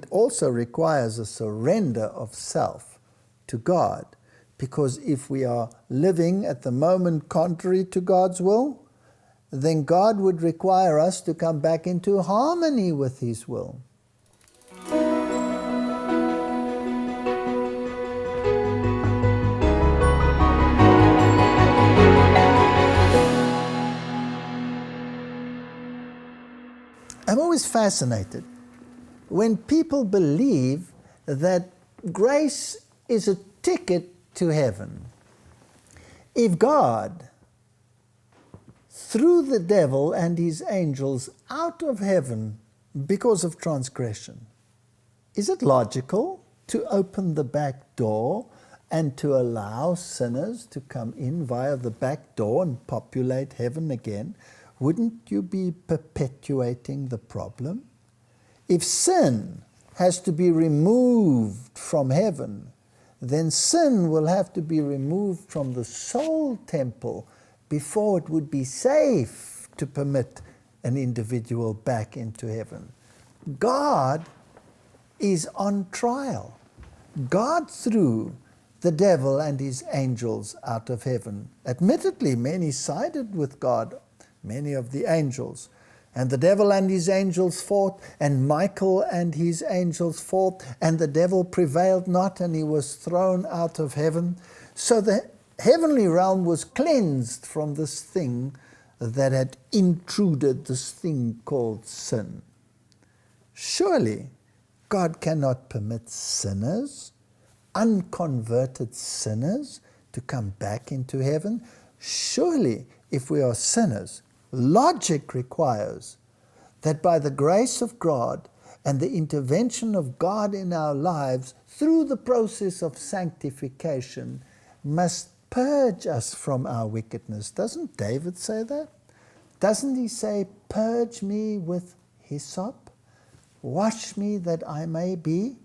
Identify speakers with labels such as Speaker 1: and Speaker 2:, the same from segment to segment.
Speaker 1: it also requires a surrender of self to God. Because if we are living at the moment contrary to God's will, then God would require us to come back into harmony with His will. I'm always fascinated when people believe that grace is a ticket to heaven. If God threw the devil and his angels out of heaven because of transgression, is it logical to open the back door and to allow sinners to come in via the back door and populate heaven again? Wouldn't you be perpetuating the problem? If sin has to be removed from heaven, then sin will have to be removed from the soul temple before it would be safe to permit an individual back into heaven. God is on trial. God threw the devil and his angels out of heaven. Admittedly, many sided with God, many of the angels. And the devil and his angels fought, and Michael and his angels fought, and the devil prevailed not, and he was thrown out of heaven. So the heavenly realm was cleansed from this thing that had intruded, this thing called sin. Surely God cannot permit sinners, unconverted sinners, to come back into heaven. Surely, if we are sinners, logic requires that by the grace of God and the intervention of God in our lives through the process of sanctification must purge us from our wickedness. Doesn't David say that? Doesn't he say, "Purge me with hyssop, wash me that I may be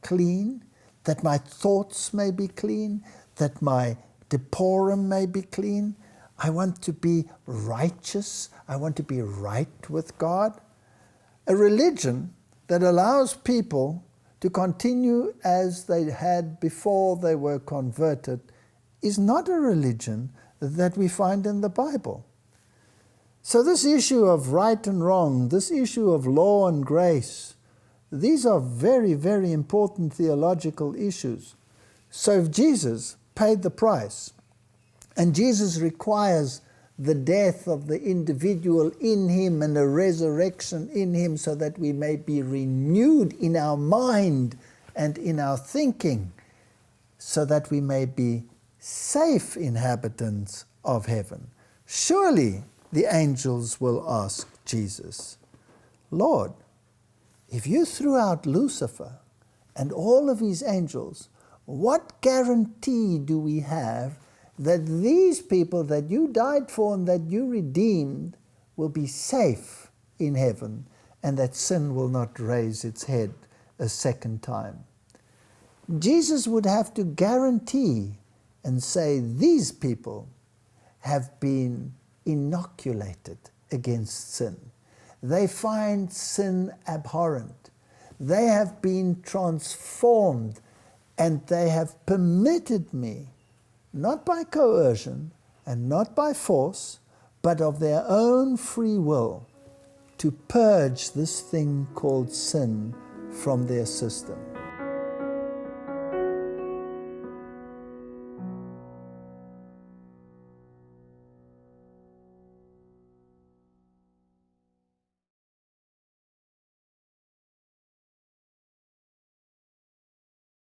Speaker 1: clean, that my thoughts may be clean, that my decorum may be clean"? I want to be righteous. I want to be right with God. A religion that allows people to continue as they had before they were converted is not a religion that we find in the Bible. So this issue of right and wrong, this issue of law and grace, these are very, very important theological issues. So if Jesus paid the price, and Jesus requires the death of the individual in Him and a resurrection in Him so that we may be renewed in our mind and in our thinking, so that we may be safe inhabitants of heaven. Surely the angels will ask Jesus, "Lord, if you threw out Lucifer and all of his angels, what guarantee do we have that these people that you died for and that you redeemed will be safe in heaven, and that sin will not raise its head a second time?" Jesus would have to guarantee and say, these people have been inoculated against sin. They find sin abhorrent. They have been transformed, and they have permitted me, not by coercion and not by force, but of their own free will, to purge this thing called sin from their system.